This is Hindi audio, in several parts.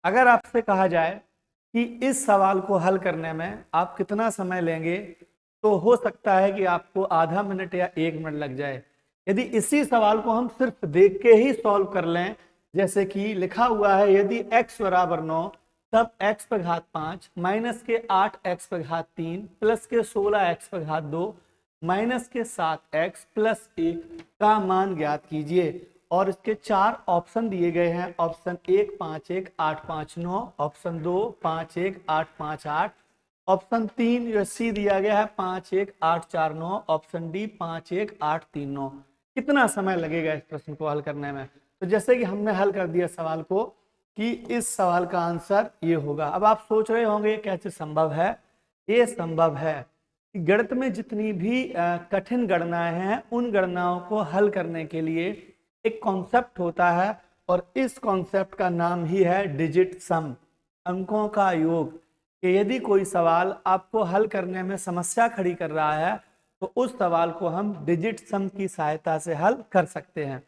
अगर आपसे कहा जाए कि इस सवाल को हल करने में आप कितना समय लेंगे, तो हो सकता है कि आपको आधा मिनट या 1 मिनट लग जाए। यदि इसी सवाल को हम सिर्फ देख के ही सॉल्व कर लें, जैसे कि लिखा हुआ है यदि x बराबर 9 तब x पर घात 5 माइनस के 8x पर घात 3 प्लस के 16x पर घात 2 माइनस के 7x प्लस 1 का मान ज्ञात कीजिए। और इसके 4 ऑप्शन दिए गए हैं। ऑप्शन 1 5 1 8 5 9, ऑप्शन 2 5 1 8 5 8, ऑप्शन 3 जो सी दिया गया है 5 1 8 4 9, ऑप्शन डी 5 1 8 3 9। कितना समय लगेगा इस प्रश्न को हल करने में? तो जैसे कि हमने हल कर दिया सवाल को कि इस सवाल का आंसर ये होगा। अब आप सोच रहे होंगे कैसे संभव है? ये संभव है कि गणित में जितनी भी कठिन गणनाएं हैं उन गणनाओं को हल करने के लिए एक कॉन्सेप्ट होता है, और इस कॉन्सेप्ट का नाम ही है डिजिट सम, अंकों का योग। कि यदि कोई सवाल आपको हल करने में समस्या खड़ी कर रहा है तो उस सवाल को हम डिजिट सम की सहायता से हल कर सकते हैं।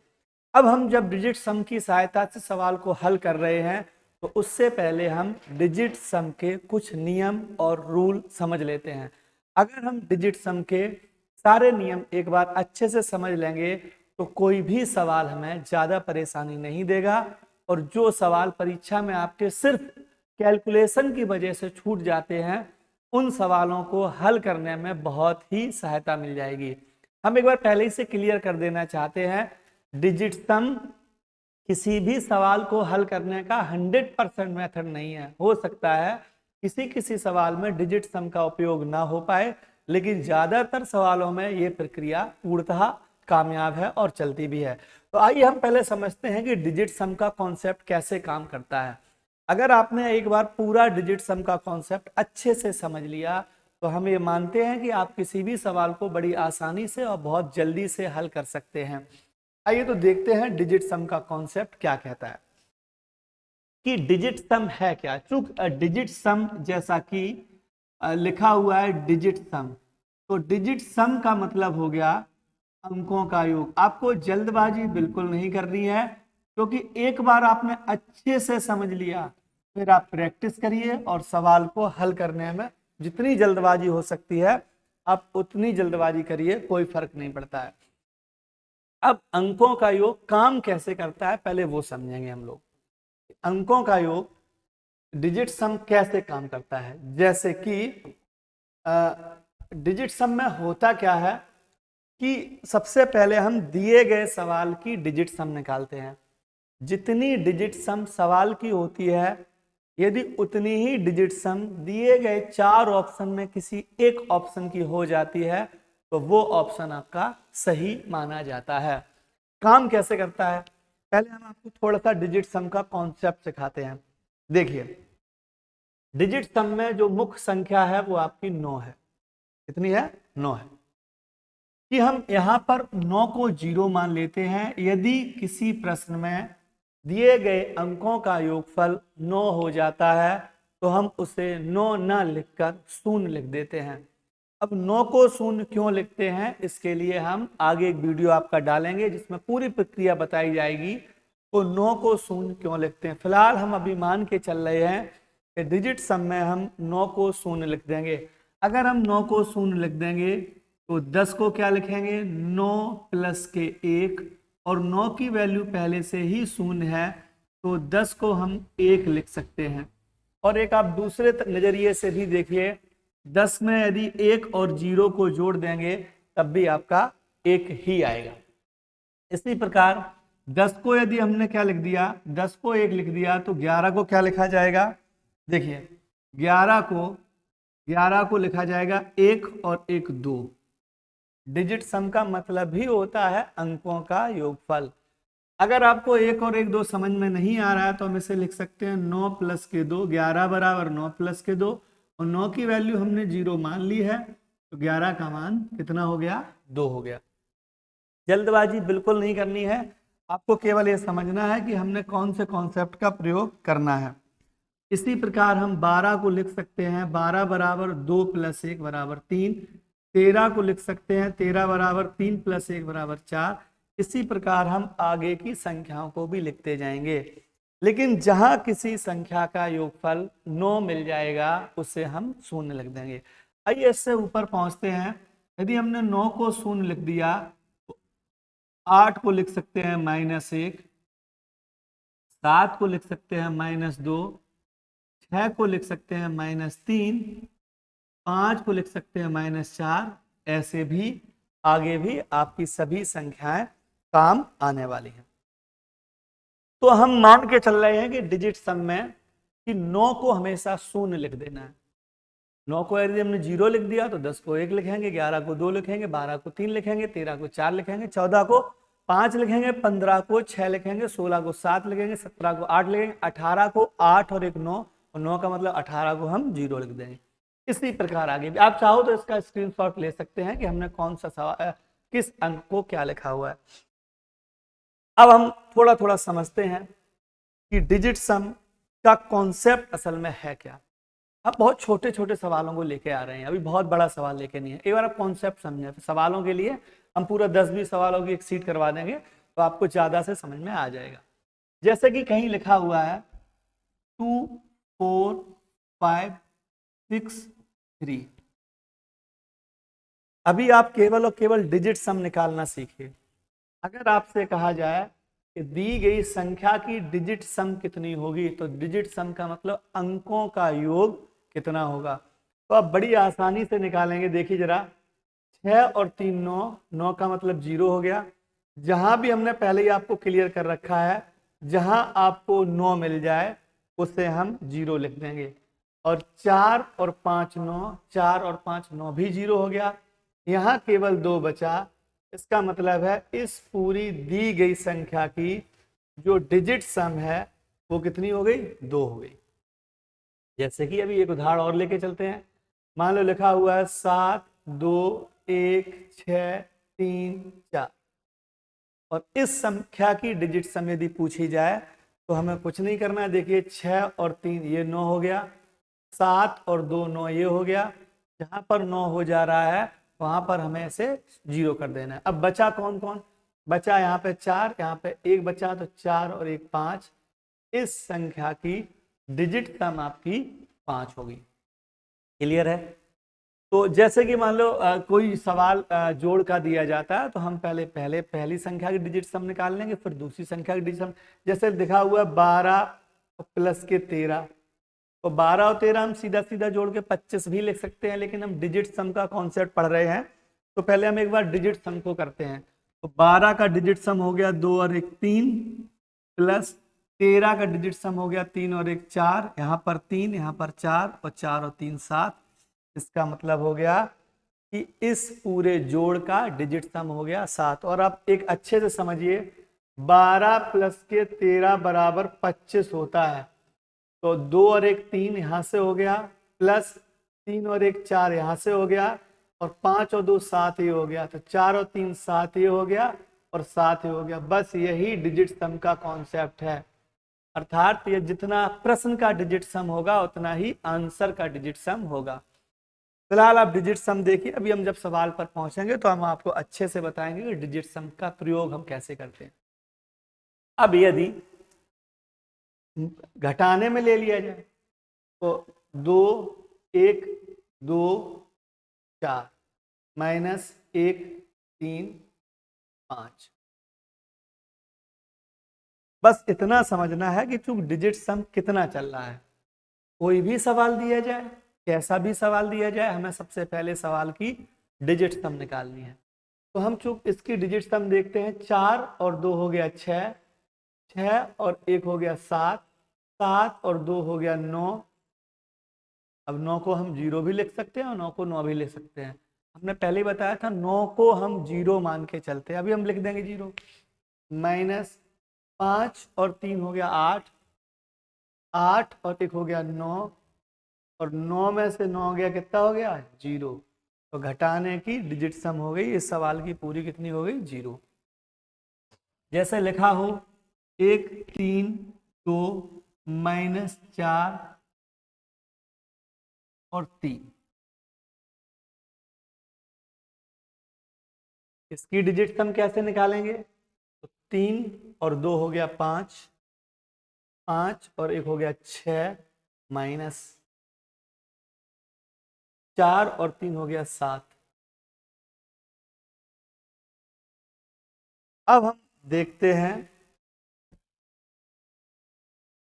अब हम जब डिजिट सम की सहायता से सवाल को हल कर रहे हैं तो उससे पहले हम डिजिट सम के कुछ नियम और रूल समझ लेते हैं। अगर हम डिजिट सम के सारे नियम एक बार अच्छे से समझ लेंगे तो कोई भी सवाल हमें ज़्यादा परेशानी नहीं देगा, और जो सवाल परीक्षा में आपके सिर्फ कैलकुलेशन की वजह से छूट जाते हैं उन सवालों को हल करने में बहुत ही सहायता मिल जाएगी। हम एक बार पहले ही से क्लियर कर देना चाहते हैं, डिजिट सम किसी भी सवाल को हल करने का 100% मेथड नहीं है। हो सकता है किसी किसी सवाल में डिजिट सम का उपयोग ना हो पाए, लेकिन ज़्यादातर सवालों में ये प्रक्रिया पूर्णतः कामयाब है और चलती भी है। तो आइए हम पहले समझते हैं कि डिजिट सम का कॉन्सेप्ट कैसे काम करता है। अगर आपने एक बार पूरा डिजिट सम का कॉन्सेप्ट अच्छे से समझ लिया तो हम ये मानते हैं कि आप किसी भी सवाल को बड़ी आसानी से और बहुत जल्दी से हल कर सकते हैं। आइए तो देखते हैं डिजिट सम का कॉन्सेप्ट क्या कहता है। कि डिजिट सम है क्या। चूंकि डिजिट सम जैसा कि लिखा हुआ है डिजिट सम, तो डिजिट सम का मतलब हो गया अंकों का योग। आपको जल्दबाजी बिल्कुल नहीं करनी है, क्योंकि एक बार आपने अच्छे से समझ लिया फिर आप प्रैक्टिस करिए और सवाल को हल करने में जितनी जल्दबाजी हो सकती है आप उतनी जल्दबाजी करिए, कोई फर्क नहीं पड़ता है। अब अंकों का योग काम कैसे करता है पहले वो समझेंगे हम लोग। अंकों का योग डिजिट सम कैसे काम करता है। जैसे कि डिजिट सम में होता क्या है कि सबसे पहले हम दिए गए सवाल की डिजिट सम निकालते हैं। जितनी डिजिट सम सवाल की होती है, यदि उतनी ही डिजिट सम दिए गए 4 ऑप्शन में किसी एक ऑप्शन की हो जाती है तो वो ऑप्शन आपका सही माना जाता है। काम कैसे करता है पहले हम आपको थोड़ा सा डिजिट सम का कॉन्सेप्ट सिखाते हैं। देखिए, डिजिट सम में जो मुख्य संख्या है वो आपकी 9 है। कितनी है? 9 है। कि हम यहाँ पर 9 को 0 मान लेते हैं। यदि किसी प्रश्न में दिए गए अंकों का योगफल 9 हो जाता है तो हम उसे 9 न लिखकर 0 लिख देते हैं। अब 9 को 0 क्यों लिखते हैं इसके लिए हम आगे एक वीडियो आपका डालेंगे जिसमें पूरी प्रक्रिया बताई जाएगी। तो 9 को 0 क्यों लिखते हैं, फिलहाल हम अभी मान के चल रहे हैं कि डिजिट सम में हम 9 को 0 लिख देंगे। अगर हम 9 को 0 लिख देंगे तो 10 को क्या लिखेंगे? 9 प्लस के 1, और 9 की वैल्यू पहले से ही 0 है तो 10 को हम 1 लिख सकते हैं। और एक आप दूसरे नजरिए से भी देखिए, 10 में यदि 1 और 0 को जोड़ देंगे तब भी आपका 1 ही आएगा। इसी प्रकार 10 को यदि हमने क्या लिख दिया, 10 को 1 लिख दिया तो 11 को क्या लिखा जाएगा? देखिए, 11 को लिखा जाएगा 1 और 1 2। डिजिट सम का मतलब ही होता है अंकों का योगफल। अगर आपको 1 और 1 2 समझ में नहीं आ रहा है तो हम इसे लिख सकते हैं 9 प्लस के 2, 11 बराबर 9 प्लस के 2, और 9 की वैल्यू हमने 0 मान ली है तो 11 का मान कितना हो गया? 2 हो गया। जल्दबाजी बिल्कुल नहीं करनी है, आपको केवल ये समझना है कि हमने कौन से कॉन्सेप्ट का प्रयोग करना है। इसी प्रकार हम 12 को लिख सकते हैं 12 बराबर 2 प्लस 1 बराबर 3। 13 को लिख सकते हैं 13 बराबर 3 प्लस 1 बराबर 4। इसी प्रकार हम आगे की संख्याओं को भी लिखते जाएंगे। लेकिन जहां किसी संख्या का योगफल 9 मिल जाएगा उसे हम शून्य लिख देंगे। आइए इससे ऊपर पहुंचते हैं। यदि हमने 9 को शून्य लिख दिया तो 8 को लिख सकते हैं -1, 7 को लिख सकते हैं -2, 6 को लिख सकते हैं -3, 5 को लिख सकते हैं -4। ऐसे भी आगे भी आपकी सभी संख्याएं काम आने वाली हैं। तो हम मान के चल रहे हैं कि डिजिट सम में कि 9 को हमेशा शून्य लिख देना है। 9 को यदि हमने 0 लिख दिया तो 10 को 1 लिखेंगे, 11 को 2 लिखेंगे, 12 को 3 लिखेंगे, 13 को 4 लिखेंगे, 14 को 5 लिखेंगे, 15 को 6 लिखेंगे, 16 को 7 लिखेंगे, 17 को 8 लिखेंगे, 18 को 8 और 1 9, और 9 का मतलब 18 को हम 0 लिख देंगे। इसी प्रकार आगे भी आप चाहो तो इसका स्क्रीनशॉट ले सकते हैं कि हमने कौन सा सवाल किस अंक को क्या लिखा हुआ है। अब हम थोड़ा थोड़ा समझते हैं कि डिजिट सम का कॉन्सेप्ट असल में है क्या। अब बहुत छोटे छोटे सवालों को लेके आ रहे हैं, अभी बहुत बड़ा सवाल लेके नहीं है। एक बार आप कॉन्सेप्ट समझें। सवालों के लिए हम पूरा 10-20 सवालों की एक सीट करवा देंगे तो आपको ज्यादा से समझ में आ जाएगा। जैसे कि कहीं लिखा हुआ है 2 4 5 6 3। अभी आप केवल और केवल डिजिट सम निकालना सीखिए। अगर आपसे कहा जाए कि दी गई संख्या की डिजिट सम कितनी होगी, तो डिजिट सम का मतलब अंकों का योग कितना होगा, तो आप बड़ी आसानी से निकालेंगे। देखिए जरा, 6 और 3 9, 9 का मतलब 0 हो गया। जहां भी हमने पहले ही आपको क्लियर कर रखा है, जहां आपको 9 मिल जाए उसे हम 0 लिख देंगे। और 4 और 5 9, 4 और 5 9 भी 0 हो गया। यहाँ केवल 2 बचा। इसका मतलब है इस पूरी दी गई संख्या की जो डिजिट सम है वो कितनी हो गई, 2 हो गई। जैसे कि अभी एक उदाहरण और लेके चलते हैं। मान लो लिखा हुआ है 7 2 1 6 3 4, और इस संख्या की डिजिट सम यदि पूछी जाए तो हमें कुछ नहीं करना है। देखिए 6 और 3 ये 9 हो गया, 7 और 2 9 ये हो गया। जहां पर 9 हो जा रहा है वहां पर हमें इसे 0 कर देना है। अब बचा कौन कौन, बचा यहाँ पे 4, यहाँ पे 1 बचा, तो 4 और 1 5। इस संख्या की डिजिट सम आपकी 5 होगी। क्लियर है। तो जैसे कि मान लो कोई सवाल जोड़ का दिया जाता है तो हम पहले पहली संख्या की डिजिट सम निकाल लेंगे, फिर दूसरी संख्या की डिजिट सम। जैसे लिखा हुआ है 12 प्लस के 13, तो 12 और 13 हम सीधा सीधा जोड़ के 25 भी लिख सकते हैं, लेकिन हम डिजिट सम का कॉन्सेप्ट पढ़ रहे हैं तो पहले हम एक बार डिजिट सम को करते हैं। तो 12 का डिजिट सम हो गया 2 और 1 3, प्लस 13 का डिजिट सम हो गया 3 और 1 4, यहाँ पर 3 यहाँ पर 4, और 4 और 3 7। इसका मतलब हो गया कि इस पूरे जोड़ का डिजिट सम हो गया 7। और आप एक अच्छे से समझिए, 12 प्लस के 13 बराबर 25 होता है। तो 2 और 1 3 यहां से हो गया, प्लस 3 और 1 4 यहां से हो गया, और 5 और 2 7 ये हो गया। तो 4 और 3 7 ये हो गया, और 7 ये हो गया। बस यही डिजिट सम का कॉन्सेप्ट है। अर्थात ये जितना प्रश्न का डिजिट सम होगा उतना ही आंसर का डिजिट सम होगा। फिलहाल आप डिजिट सम देखिए, अभी हम जब सवाल पर पहुंचेंगे तो हम आपको अच्छे से बताएंगे कि डिजिट सम का प्रयोग हम कैसे करते हैं। अब यदि घटाने में ले लिया जाए तो 2 1 2 4 -1 3 5। बस इतना समझना है कि चूंकि डिजिट सम कितना चल रहा है। कोई भी सवाल दिया जाए, कैसा भी सवाल दिया जाए, हमें सबसे पहले सवाल की डिजिट सम निकालनी है। तो हम चूंकि इसकी डिजिट सम देखते हैं, 4 और 2 हो गया 6, 6 और 1 हो गया 7, 7 और 2 हो गया 9। अब 9 को हम 0 भी लिख सकते हैं और 9 को 9 भी लिख सकते हैं। हमने पहले ही बताया था 9 को हम 0 मान के चलते हैं। अभी हम लिख देंगे 0। -5 और 3 हो गया 8, 8 और 1 हो गया 9, और 9 में से 9 हो गया, कितना हो गया 0। तो घटाने की डिजिट सम हो गई इस सवाल की पूरी, कितनी हो गई 0। जैसे लिखा हो 1 3 2 -4 और 3। इसकी डिजिट सम कैसे निकालेंगे, तो 3 और 2 हो गया 5, 5 और एक हो गया 6 माइनस 4 और 3 हो गया 7। अब हम देखते हैं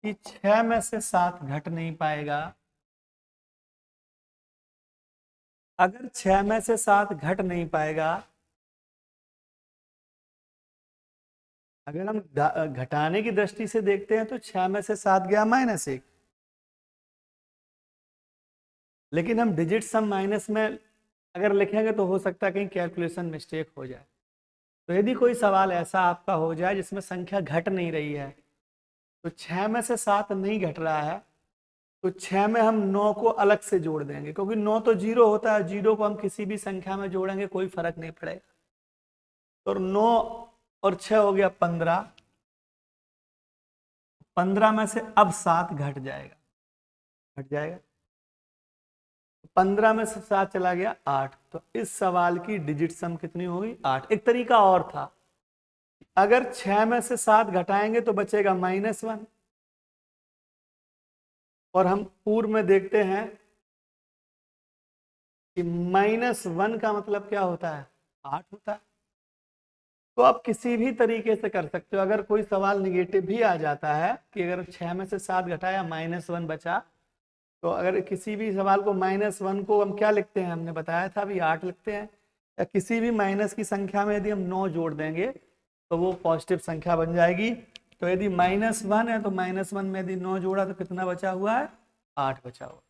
कि 6 में से 7 घट नहीं पाएगा। अगर 6 में से 7 घट नहीं पाएगा, अगर हम घटाने की दृष्टि से देखते हैं तो 6 में से 7 गया -1, लेकिन हम डिजिट सम माइनस में अगर लिखेंगे तो हो सकता है कहीं कैलकुलेशन मिस्टेक हो जाए। तो यदि कोई सवाल ऐसा आपका हो जाए जिसमें संख्या घट नहीं रही है, तो 6 में से 7 नहीं घट रहा है, तो 6 में हम 9 को अलग से जोड़ देंगे, क्योंकि 9 तो 0 होता है, 0 को हम किसी भी संख्या में जोड़ेंगे कोई फर्क नहीं पड़ेगा। तो 9 और 6 हो गया 15, 15 में से अब 7 घट जाएगा, 15 में से 7 चला गया 8। तो इस सवाल की डिजिट सम कितनी होगी? 8। एक तरीका और था, अगर 6 में से 7 घटाएंगे तो बचेगा -1, और हम पूर्व में देखते हैं कि -1 का मतलब क्या होता है? 8 होता है। तो आप किसी भी तरीके से कर सकते हो। अगर कोई सवाल निगेटिव भी आ जाता है कि अगर 6 में से 7 घटाया -1 बचा, तो अगर किसी भी सवाल को -1 को हम क्या लिखते हैं? हमने बताया था अभी 8 लिखते हैं। या किसी भी माइनस की संख्या में यदि हम 9 जोड़ देंगे तो वो पॉजिटिव संख्या बन जाएगी। तो यदि -1 है तो -1 में यदि 9 जोड़ा तो कितना बचा हुआ है? 8 बचा हुआ।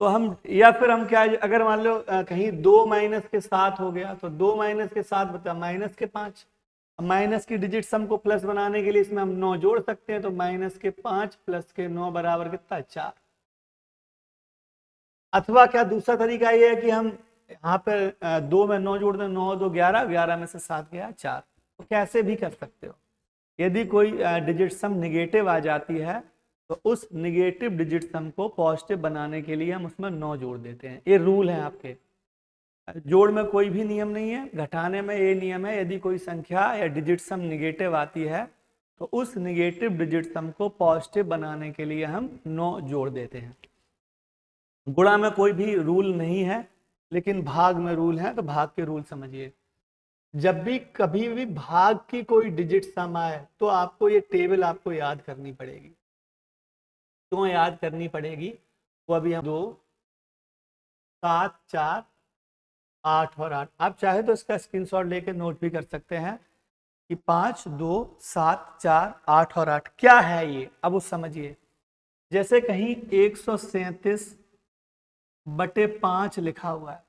तो हम, या फिर हम क्या, अगर मान लो कहीं 2 माइनस के 7 हो गया तो 2 माइनस के 7 बचा माइनस के 5। माइनस की डिजिट सम को प्लस बनाने के लिए इसमें हम 9 जोड़ सकते हैं, तो माइनस के 5 प्लस के 9 बराबर कितना है? 4। अथवा क्या दूसरा तरीका ये है कि हम यहाँ पर 2 में 9 जोड़ दें, 9 2 11, 11 में से 7 गया 4। तो कैसे भी कर सकते हो। यदि कोई डिजिट सम निगेटिव आ जाती है तो उस निगेटिव डिजिट सम को पॉजिटिव बनाने के लिए हम उसमें 9 जोड़ देते हैं। ये रूल है आपके। जोड़ में कोई भी नियम नहीं है, घटाने में ये नियम है, यदि कोई संख्या या डिजिट सम निगेटिव आती है तो उस निगेटिव डिजिट सम को पॉजिटिव बनाने के लिए हम 9 जोड़ देते हैं। गुणा में कोई भी रूल नहीं है, लेकिन भाग में रूल है, तो भाग के रूल समझिए। जब भी कभी भी भाग की कोई डिजिट सम आए तो आपको ये टेबल आपको याद करनी पड़ेगी। क्यों याद करनी पड़ेगी? वो अभी हम 2 7 4 8 और 8, आप चाहे तो इसका स्क्रीनशॉट लेके नोट भी कर सकते हैं कि 5 2 7 4 8 और 8 क्या है ये। अब उस समझिए, जैसे कहीं 137/5 लिखा हुआ है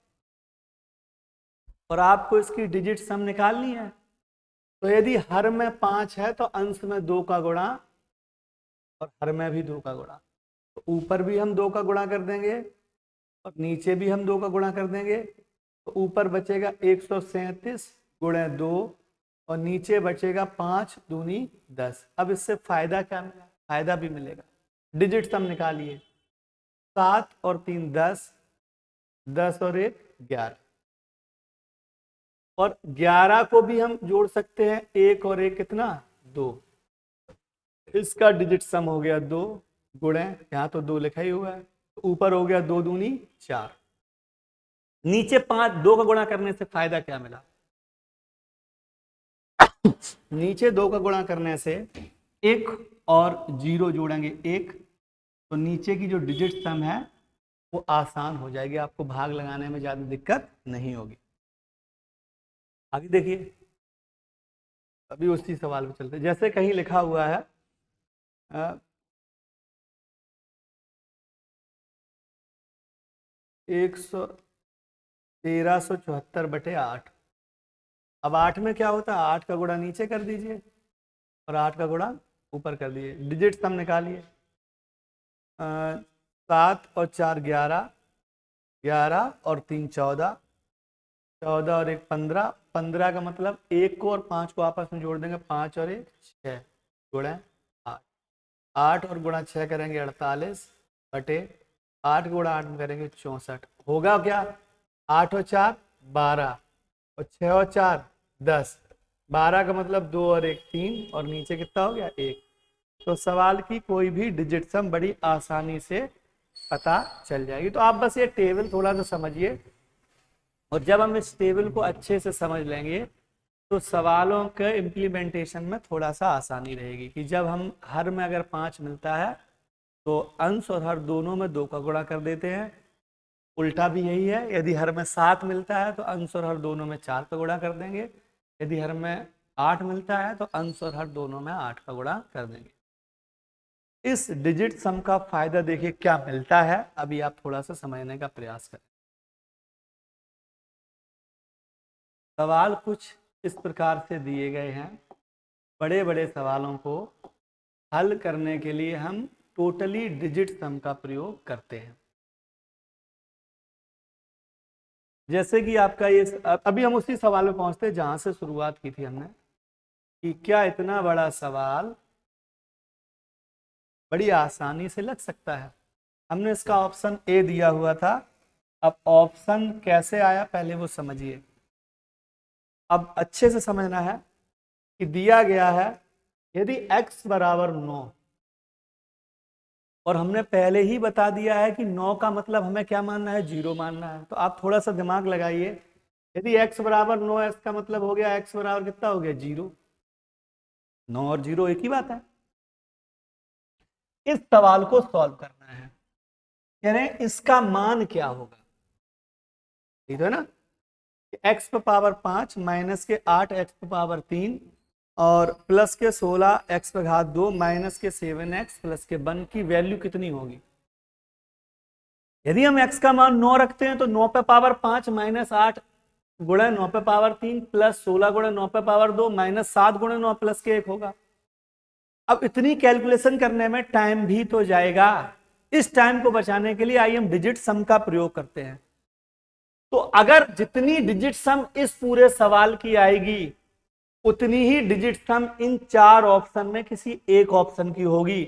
और आपको इसकी डिजिट सम निकालनी है, तो यदि हर में 5 है तो अंश में 2 का गुणा और हर में भी 2 का गुणा। तो ऊपर भी हम 2 का गुणा कर देंगे और नीचे भी हम 2 का गुणा कर देंगे, तो ऊपर बचेगा 137 गुणे 2 और नीचे बचेगा 5 दूनी 10। अब इससे फायदा क्या मिला? फायदा भी मिलेगा। डिजिट सम निकालिए, 7 और 3 10, 10 और 1 11, और 11 को भी हम जोड़ सकते हैं, 1 और 1 कितना? 2। इसका डिजिट सम हो गया 2 गुणे, यहां तो 2 लिखा ही हुआ है, तो ऊपर हो गया 2 दूनी 4, नीचे 5। 2 का गुणा करने से फायदा क्या मिला? नीचे 2 का गुणा करने से 1 और 0 जोड़ेंगे 1, तो नीचे की जो डिजिट सम है वो आसान हो जाएगी, आपको भाग लगाने में ज्यादा दिक्कत नहीं होगी। आगे देखिए, अभी उसी सवाल पे चलते। जैसे कहीं लिखा हुआ है 1374/8। अब 8 में क्या होता है? 8 का गुणा नीचे कर दीजिए और 8 का गुणा ऊपर कर दीजिए। डिजिट सम निकालिए, 7 और 4 11, 11 और 3 14, 14 और 1 15, 15 का मतलब 1 को और 5 को आपस में जोड़ देंगे, 5 और 1 6 गुणा 8, 8 और गुणा 6 करेंगे 48 बटे 8 गुणा 8 में करेंगे 64। होगा क्या? 8 और 4 12 और 6 और 4 10, 12 का मतलब 2 और 1 3, और नीचे कितना हो गया? 1। तो सवाल की कोई भी डिजिट सम बड़ी आसानी से पता चल जाएगी। तो आप बस ये टेबल थोड़ा सा समझिए, और जब हम इस टेबल को अच्छे से समझ लेंगे तो सवालों के इम्प्लीमेंटेशन में थोड़ा सा आसानी रहेगी। कि जब हम हर में अगर 5 मिलता है तो अंश और हर दोनों में 2 का गुणा कर देते हैं। उल्टा भी यही है, यदि हर में 7 मिलता है तो अंश और हर दोनों में 4 का गुणा कर देंगे। यदि हर में 8 मिलता है तो अंश और हर दोनों में 8 का गुणा कर देंगे। इस डिजिट सम का फायदा देखिए क्या मिलता है, अभी आप थोड़ा सा समझने का प्रयास करें। सवाल कुछ इस प्रकार से दिए गए हैं। बड़े बड़े सवालों को हल करने के लिए हम टोटली डिजिट सम का प्रयोग करते हैं। जैसे कि आपका ये, अभी हम उसी सवाल में पहुंचते हैं जहां से शुरुआत की थी हमने, कि क्या इतना बड़ा सवाल बड़ी आसानी से लग सकता है। हमने इसका ऑप्शन ए दिया हुआ था। अब ऑप्शन कैसे आया पहले वो समझिए। अब अच्छे से समझना है कि दिया गया है यदि x बराबर 9, और हमने पहले ही बता दिया है कि 9 का मतलब हमें क्या मानना है, 0 मानना है। तो आप थोड़ा सा दिमाग लगाइए। यदि x बराबर 9 है, इसका मतलब हो गया x बराबर कितना हो गया, 0। 9 और 0 एक ही बात है। इस सवाल को सॉल्व करना है, कह रहे हैं इसका मान क्या होगा, ठीक है ना। x पे पावर 5 माइनस के 8 x पे पावर 3 और प्लस के 16 x पे घात 2 माइनस के 7x प्लस के 1 की वैल्यू कितनी होगी। यदि हम x का मान 9 रखते हैं तो 9 पे पावर 5 माइनस 8 गुणे 9 पे पावर 3 प्लस 16 गुणे 9 पे पावर 2 माइनस 7 गुणे 9 प्लस के 1 होगा। अब इतनी कैलकुलेशन करने में टाइम भी तो जाएगा। इस टाइम को बचाने के लिए आइए हम डिजिट सम का प्रयोग करते हैं। तो अगर जितनी डिजिट सम इस पूरे सवाल की आएगी उतनी ही डिजिट सम इन 4 ऑप्शन में किसी एक ऑप्शन की होगी।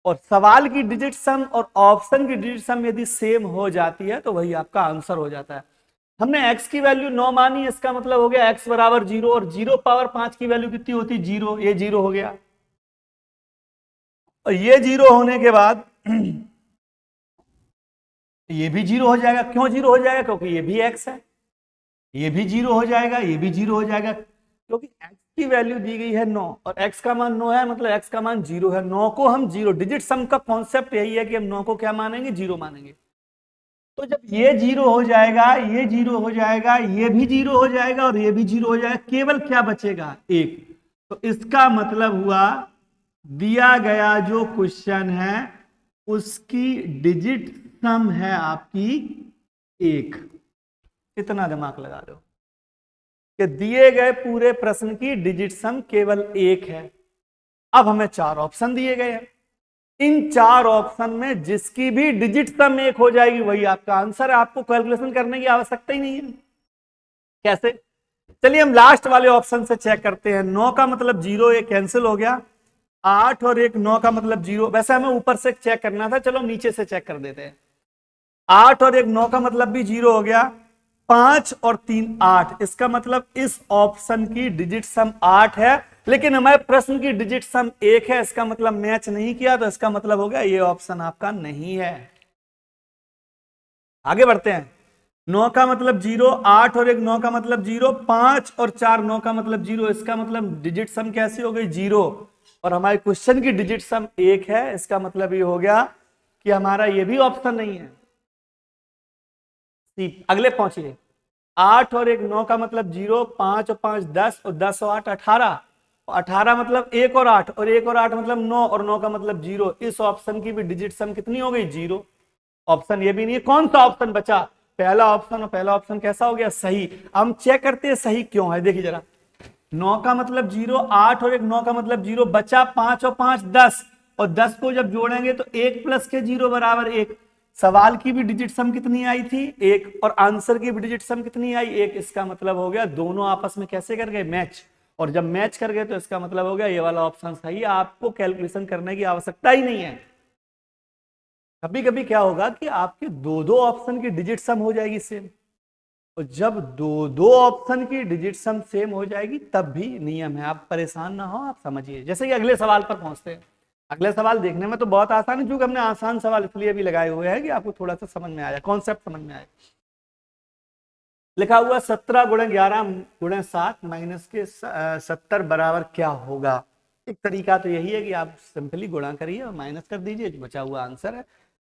और सवाल की डिजिट सम और ऑप्शन की डिजिट सम यदि सेम हो जाती है तो वही आपका आंसर हो जाता है। हमने x की वैल्यू 9 मानी, इसका मतलब हो गया x बराबर 0, और 0 पावर 5 की वैल्यू कितनी होती, 0। ये 0 हो गया, और ये 0 होने के बाद ये भी 0 हो जाएगा। क्यों 0 हो जाएगा, क्योंकि ये भी x है। ये भी 0 हो जाएगा, ये भी 0 हो जाएगा, क्योंकि x की वैल्यू दी गई है 9 और x का मान 9 है, मतलब x का मान 0 है। 9 को हम 0, डिजिट सम का कॉन्सेप्ट यही है कि हम 9 को क्या मानेंगे, 0 मानेंगे। तो जब ये 0 हो जाएगा, ये 0 हो जाएगा, ये भी 0 हो जाएगा और ये भी 0 हो जाएगा, केवल क्या बचेगा, 1। तो इसका मतलब हुआ दिया गया जो क्वेश्चन है उसकी डिजिट सम है आपकी 1। इतना दिमाग लगा दो कि दिए गए पूरे प्रश्न की डिजिट सम केवल 1 है। अब हमें 4 ऑप्शन दिए गए हैं। इन 4 ऑप्शन में जिसकी भी डिजिट सम 1 हो जाएगी वही आपका आंसर है। आपको कैलकुलेशन करने की आवश्यकता ही नहीं है। कैसे, चलिए हम लास्ट वाले ऑप्शन से चेक करते हैं। 9 का मतलब 0, ये कैंसिल हो गया। 8 और 1 9 का मतलब 0। वैसे हमें ऊपर से चेक करना था, चलो हम नीचे से चेक कर देते हैं। 8 और 1 9 का मतलब भी 0 हो गया। 5 और 3 8, इसका मतलब इस ऑप्शन की डिजिट सम 8 है, लेकिन हमारे प्रश्न की डिजिट सम 1 है। इसका मतलब मैच नहीं किया, तो इसका मतलब हो गया ये ऑप्शन आपका नहीं है। आगे बढ़ते हैं। 9 का मतलब 0, 8 और 1 9 का मतलब 0, 5 और 4 9 का मतलब 0। इसका मतलब डिजिट सम कैसी हो गई, 0। और हमारे क्वेश्चन की डिजिट सम 1 है। इसका मतलब ये हो गया कि हमारा ये भी ऑप्शन नहीं है। अगले पहुंचिए। 8 और 1 9 का मतलब 0, 5 और 5 10 और 10 और 8 18, और 18 मतलब 1 और 8, और 1 और 8 मतलब 9, और 9 का मतलब 0। इस ऑप्शन की भी डिजिट सम कितनी हो गई, 0। ऑप्शन ये भी नहीं है। कौन सा ऑप्शन बचा, पहला ऑप्शन। और पहला ऑप्शन कैसा हो गया, सही। हम चेक करते हैं सही क्यों है। देखिए जरा, 9 का मतलब 0, 8 और 1 9 का मतलब 0, बचा 5 और 5 10, और 10 को जब जोड़ेंगे तो 1 प्लस के 0 बराबर 1। सवाल की भी डिजिट सम कितनी आई थी, 1, और आंसर की भी डिजिट सम कितनी आई, 1। इसका मतलब हो गया दोनों आपस में कैसे कर गए, मैच। और जब मैच कर गए तो इसका मतलब हो गया ये वाला ऑप्शन सही है। आपको कैलकुलेशन करने की आवश्यकता ही नहीं है। कभी कभी क्या होगा कि आपके दो ऑप्शन की डिजिट सम हो जाएगी सेम, और जब दो ऑप्शन की डिजिट सम सेम हो जाएगी तब भी नियम है। आप परेशान ना हो, आप समझिए। जैसे कि अगले सवाल पर पहुंचते हैं। अगले सवाल देखने में तो बहुत आसान है, क्योंकि हमने आसान सवाल इसलिए भी लगाए हुए हैं कि आपको थोड़ा सा समझ में आया, कॉन्सेप्ट समझ में आया। लिखा हुआ 17 गुणे 11 गुणे 7 माइनस के 70 बराबर क्या होगा। एक तरीका तो यही है कि आप सिंपली गुणा करिए और माइनस कर दीजिए, जो बचा हुआ आंसर है।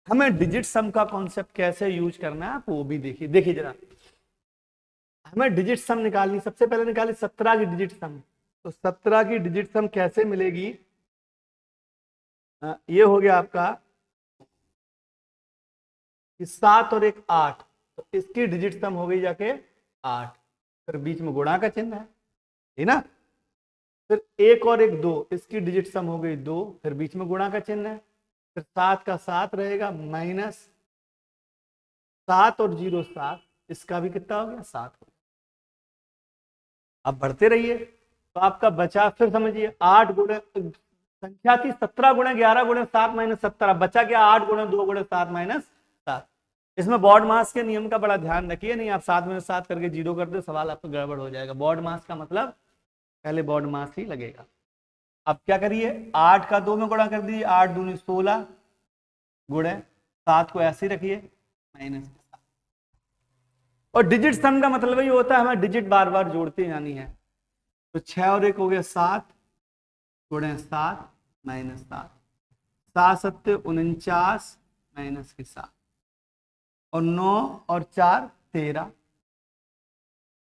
हमें डिजिट सम का कॉन्सेप्ट कैसे यूज करना है आप वो भी देखिए। देखिए जरा, हमें डिजिट सम निकालनी, सबसे पहले निकाली 17 की डिजिट सम। तो 17 की डिजिट सम कैसे मिलेगी, ये हो गया आपका कि 7 और 1 8, तो इसकी डिजिट सम हो गई जाके 8, फिर बीच में गुणा का चिन्ह है, ठीक ना। फिर 1 और 1 2, इसकी डिजिट सम हो गई 2, फिर बीच में गुणा का चिन्ह है। फिर 7 का 7 रहेगा माइनस 7 और 0 7, इसका भी कितना हो गया 7 हो गया। अब बढ़ते रहिए, तो आपका बचा, फिर समझिए 8 गुणे, संख्या थी 17 गुणे 11 गुणे 7 माइनस 70, बचा क्या 8 गुणे 2 गुणे 7 माइनस 7। इसमें बॉड मास के नियम का बड़ा ध्यान रखिए, नहीं आप 7 में 7 करके 0 कर दे, सवाल आपका गड़बड़ हो जाएगा। बॉड मास का मतलब पहले बॉड मास ही लगेगा। अब क्या करिए, 8 का 2 में गुणा कर दीजिए, 8 दूनी 16 गुणे 7 को ऐसे ही रखिए माइनस 7। और डिजिट सम का मतलब ही होता है हमें डिजिट बार बार जोड़ते जानी है। तो 6 और 1 हो गया 7 गुणे 7 माइनस 7, 7 7 49 माइनस के 7, और 9 और 4 13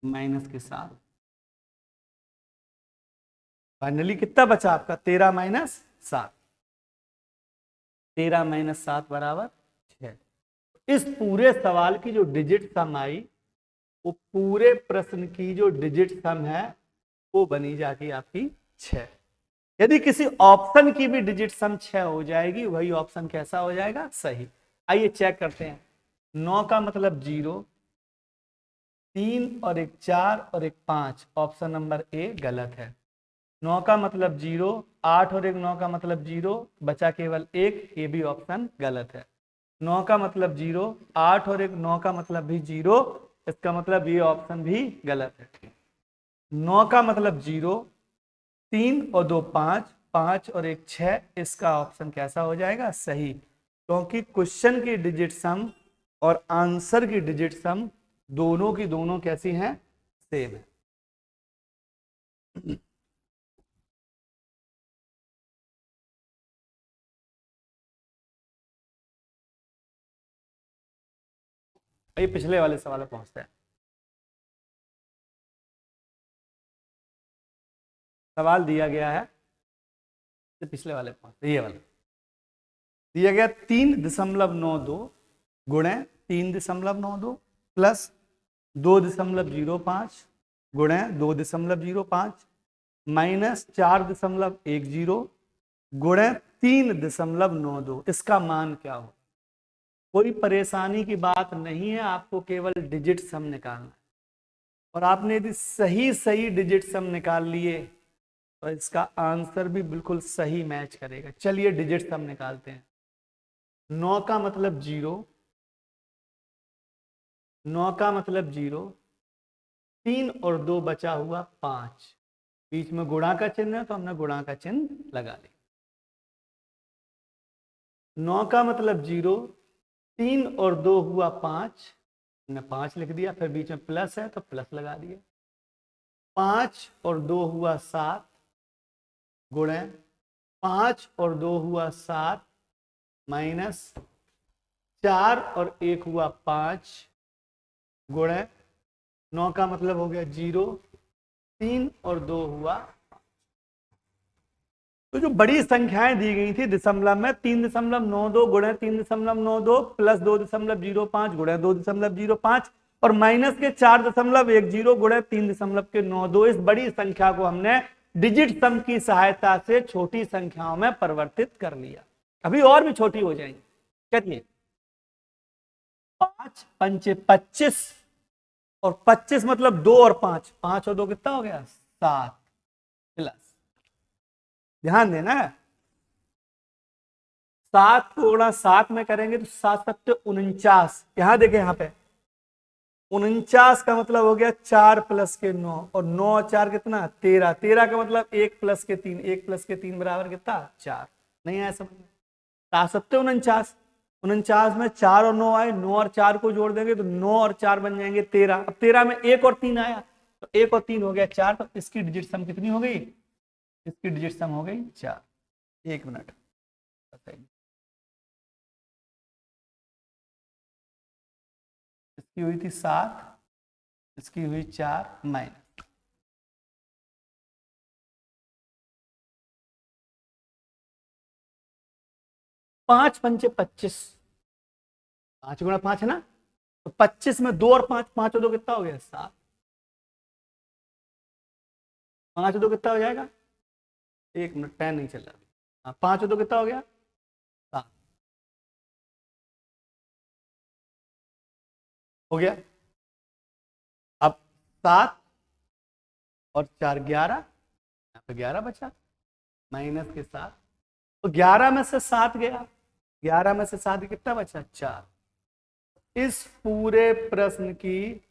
माइनस के 7। फाइनली कितना बचा आपका 13 माइनस 7, 13 माइनस 7 बराबर 6। इस पूरे सवाल की जो डिजिट सम आई, वो पूरे प्रश्न की जो डिजिट सम है वो बनी जाती आपकी 6। यदि किसी ऑप्शन की भी डिजिट सम 6 हो जाएगी, वही ऑप्शन कैसा हो जाएगा, सही। आइए चेक करते हैं। 9 का मतलब 0, 3 और 1 4 और 1 5, ऑप्शन नंबर ए गलत है। 9 का मतलब 0, 8 और 1 9 का मतलब 0, बचा केवल 1, ये भी ऑप्शन गलत है। 9 का मतलब 0, 8 और 1 9 का मतलब भी 0, इसका मतलब ये ऑप्शन भी गलत है। 9 का मतलब 0, 3 और 2 5, 5 और 1 6, इसका ऑप्शन कैसा हो जाएगा, सही। क्योंकि क्वेश्चन की डिजिट सम और आंसर की डिजिट सम दोनों की दोनों कैसी हैं, सेम है। ये पिछले वाले सवाल में पहुंचते हैं। सवाल दिया गया है, तो पिछले वाले पहुंचते, ये वाला दिया गया 3.92 गुणे 3.92 प्लस 2.05 गुणे 2.05 माइनस 4.10 गुणे 3.92, इसका मान क्या हो। कोई परेशानी की बात नहीं है, आपको केवल डिजिट सम निकालना है। और आपने यदि सही सही डिजिट सम निकाल लिए तो इसका आंसर भी बिल्कुल सही मैच करेगा। चलिए डिजिट सम निकालते हैं। 9 का मतलब 0, 9 का मतलब 0, 3 और 2 बचा हुआ 5, बीच में गुणा का चिन्ह है तो हमने गुणा का चिन्ह लगा लिया। 9 का मतलब 0, 3 और 2 हुआ 5, हमने 5 लिख दिया, फिर बीच में प्लस है तो प्लस लगा दिया। 5 और 2 हुआ 7 गुणे 5 और 2 हुआ 7 माइनस 4 और 1 हुआ 5 गुणे 9 का मतलब हो गया 0, 3 और 2 हुआ। तो जो बड़ी संख्याएं दी गई थी दशमलव में, 3.92 गुणे 3.92 प्लस 2.05 गुणे 2.05 और माइनस के 4.10 गुणे 3.92, इस बड़ी संख्या को हमने डिजिट सम की सहायता से छोटी संख्याओं में परिवर्तित कर लिया। अभी और भी छोटी हो जाएंगी। चलिए 5 पंचे 25 और 25 मतलब 2 और 5, 5 और 2 कितना हो गया 7 प्लस, ध्यान देना है 7 को गुणा 7 में करेंगे तो 7 7 49, यहां देखें यहां पे 49 का मतलब हो गया 4 प्लस के 9 और 9 और 4 कितना 13, 13 का मतलब 1 प्लस के 3, 1 प्लस के 3 बराबर कितना 4। नहीं आया समझ में? 7 49 में 4 और 9 आए, 9 और 4 को जोड़ देंगे तो 9 और 4 बन जाएंगे 13। अब 13 में 1 और 3 आया तो 1 और 3 हो गया 4, तो इसकी डिजिट सम कितनी हो गई? इसकी डिजिट सम हो गई 4। 1 मिनट बताइए, इसकी हुई थी 7, इसकी हुई 4 माइनस 5 पंचे 25, 5 गुणा 5 है ना, तो 25 में 2 और 5, 5 और 2 कितना हो गया? 7। 5 और 2 कितना हो जाएगा? 1 मिनट, पेन नहीं चल रहा। हाँ, 5 और 2 कितना हो गया? 7 हो गया। अब 7 और 4 11, यहाँ पे 11 बचा माइनस के साथ, तो 11 में से 7 गया, 11 में से 7 कितना बचा? 4। इस पूरे प्रश्न की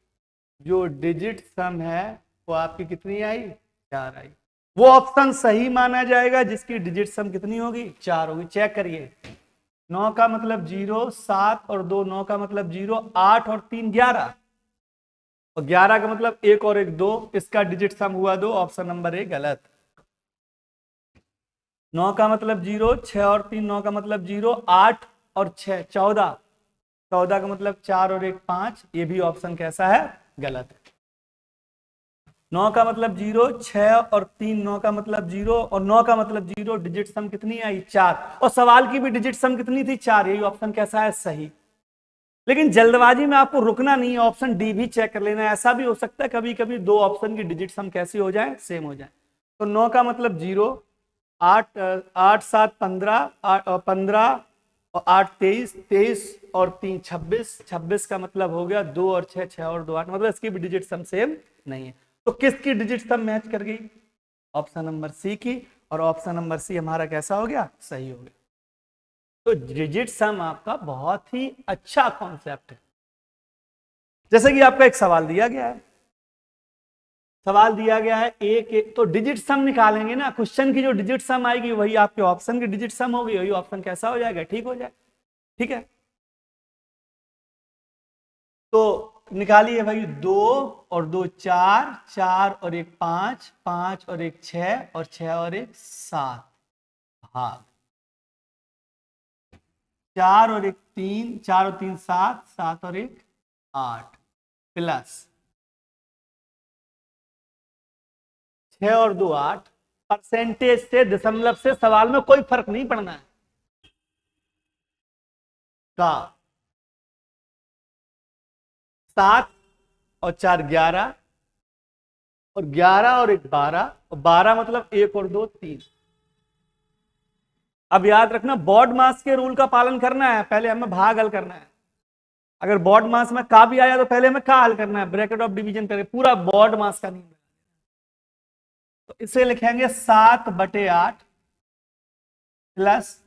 जो डिजिट सम है वो आपकी कितनी आई? 4 आई। वो ऑप्शन सही माना जाएगा जिसकी डिजिट सम कितनी होगी? 4 होगी। चेक करिए, 9 का मतलब 0, 7 और 2 9 का मतलब 0, 8 और 3 11, और 11 का मतलब 1 और 1 2, इसका डिजिट सम हुआ 2, ऑप्शन नंबर ए गलत। 9 का मतलब 0, 6 और 3 9 का मतलब 0, 8 और 6 14, 14 का मतलब 4 और 1 5, ये भी ऑप्शन कैसा है? गलत है। 9 का मतलब 0, 6 और 3 9 का मतलब 0 और 9 का मतलब 0, डिजिट सम कितनी आई? 4। और सवाल की भी डिजिट सम कितनी थी? 4। यही ऑप्शन कैसा है? सही। लेकिन जल्दबाजी में आपको रुकना नहीं है, ऑप्शन डी भी चेक कर लेना है। ऐसा भी हो सकता है कभी कभी दो ऑप्शन की डिजिट सम कैसी हो जाए? सेम हो जाए। तो 9 का मतलब 0, 8 8 7 15, 15 और 8 23, 23 और 3 26, 26 का मतलब हो गया 2 और 6, 6 और 2 8, मतलब इसकी भी डिजिट सम सेम नहीं है। तो किसकी डिजिट सम मैच कर गई? ऑप्शन नंबर सी की, और ऑप्शन नंबर सी हमारा कैसा हो गया? सही हो गया। तो डिजिट सम आपका बहुत ही अच्छा कॉन्सेप्ट है। जैसे कि आपका एक सवाल दिया गया है, सवाल दिया गया है एक तो डिजिट सम निकालेंगे ना, क्वेश्चन की जो डिजिट सम आएगी वही आपके ऑप्शन की डिजिट सम होगी, वही ऑप्शन कैसा हो जाएगा? ठीक हो जाए। ठीक है, तो निकालिए भाई, 2 और 2 4, 4 और 1 5, 5 और 1 6 और 6 और 1 7, भाग 4 और 1 3, 4 और 3 7, 7 और 1 8, प्लस 6 और 2 8। परसेंटेज से दशमलव से सवाल में कोई फर्क नहीं पड़ना है का। 7 और 4 11, और 11 और 1 12, और 12 मतलब 1 और 2 3। अब याद रखना, बॉड मास के रूल का पालन करना है, पहले हमें भाग हल करना है। अगर बॉड मास में का भी आया तो पहले हमें का हल करना है, ब्रैकेट ऑफ डिवीजन करके पूरा बॉड मास का नहीं। तो इसे लिखेंगे 7/8 प्लस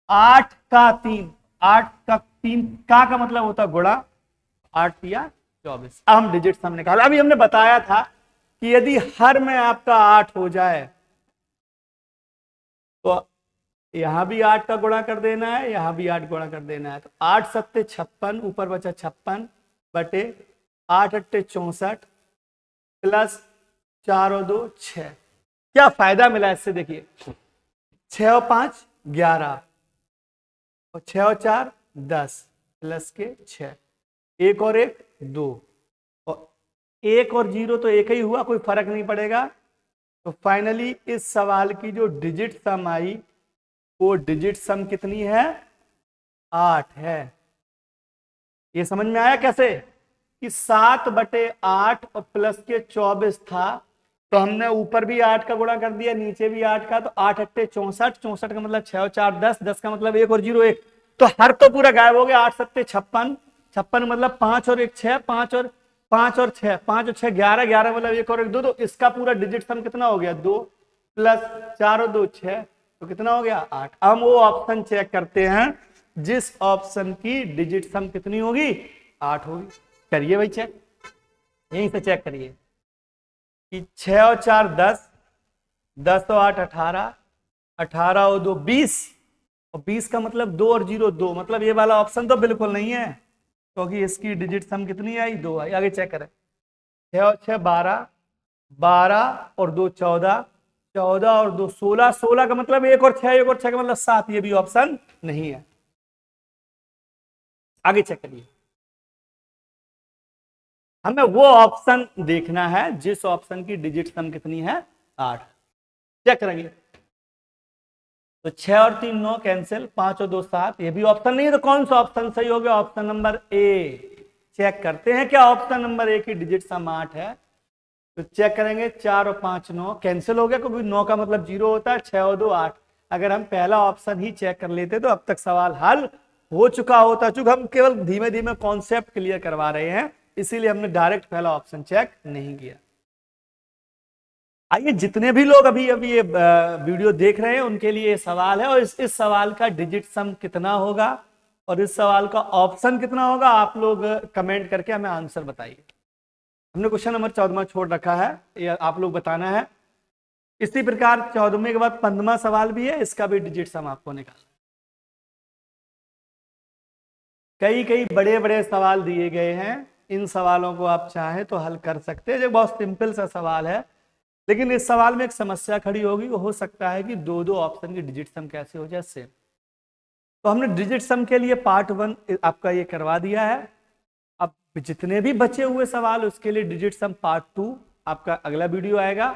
8 का 3, 8 का 3 का मतलब होता है गुणा, 8 या 24। अब हम डिजिट सम निकाल, अभी हमने बताया था कि यदि हर में आपका 8 हो जाए तो यहां भी 8 का गुणा कर देना है, यहां भी 8 गुणा कर देना है। तो 8 सत्ते 56, ऊपर बचा 56 बटे 8 अट्टे 64 प्लस 4 और 2 6। क्या फायदा मिला इससे? देखिए, 6 और 5 11, और 6 और 4 10, प्लस के 6, 1 और 1 2, और 1 और 0 तो एक ही हुआ, कोई फर्क नहीं पड़ेगा। तो फाइनली इस सवाल की जो डिजिट सम आई वो डिजिट सम कितनी है? 8 है। ये समझ में आया कैसे कि 7/8 और प्लस के 24 था, तो हमने ऊपर भी 8 का गुणा कर दिया, नीचे भी 8 का, तो 8 अट्टे 64, 64 का मतलब 6 और 4 10, 10 का मतलब 1 और 0 1, तो हर तो पूरा गायब हो गया। 8 सत्ते 56, 56 मतलब 5 और 1 6, 5 और 6, 5 और 6 11, 11 मतलब 1 और 1 2, तो इसका पूरा डिजिट सम कितना हो गया? 2 प्लस 4 और 2 6, तो कितना हो गया? 8। हम वो ऑप्शन चेक करते हैं जिस ऑप्शन की डिजिट सम कितनी होगी? 8 होगी। करिए भाई चेक, यहीं से चेक करिए कि 6 और 4 10, 10 और 8 18, 18 और 2 20, और 20 का मतलब 2 और 0 2, मतलब ये वाला ऑप्शन तो बिल्कुल नहीं है, क्योंकि इसकी डिजिट सम कितनी आई? 2 आई। आगे चेक करें, 6 और 6 12, 12 और 2 14, 14 और 2 16, 16 का मतलब 1 और 6, 1 और 6 का मतलब 7, ये भी ऑप्शन नहीं है। आगे चेक करिए, हमें वो ऑप्शन देखना है जिस ऑप्शन की डिजिट सम कितनी है? 8। चेक करेंगे, तो 6 और 3 9 कैंसिल, 5 और 2 7, ये भी ऑप्शन नहीं है, तो कौन सा ऑप्शन सही हो गया? Option number A. चेक करते हैं क्या ऑप्शन नंबर ए की डिजिट सम 8 है। तो चेक करेंगे, 4 और 5 9 कैंसिल हो गया, क्योंकि 9 का मतलब 0 होता है, 6 और 2 8। अगर हम पहला ऑप्शन ही चेक कर लेते तो अब तक सवाल हल हो चुका होता, चूंकि हम केवल धीमे धीमे कॉन्सेप्ट क्लियर करवा रहे हैं, इसीलिए हमने डायरेक्ट पहला ऑप्शन चेक नहीं किया। आइए, जितने भी लोग अभी अभी ये वीडियो देख रहे हैं उनके लिए ये सवाल है, और इस सवाल का डिजिट सम कितना होगा और इस सवाल का ऑप्शन कितना होगा, आप लोग कमेंट करके हमें आंसर बताइए। हमने क्वेश्चन नंबर 14वां छोड़ रखा है, ये आप लोग बताना है। इसी प्रकार 14वें के बाद 15वां सवाल भी है, इसका भी डिजिट सम आपको निकालना। कई कई बड़े बड़े सवाल दिए गए हैं, इन सवालों को आप चाहें तो हल कर सकते हैं। जो बहुत सिंपल सा सवाल है, लेकिन इस सवाल में एक समस्या खड़ी होगी, वो हो सकता है कि दो दो ऑप्शन की डिजिट सम कैसे हो जाए सेम। तो हमने डिजिट सम के लिए पार्ट 1 आपका ये करवा दिया है। अब जितने भी बचे हुए सवाल उसके लिए डिजिट सम पार्ट 2 आपका अगला वीडियो आएगा।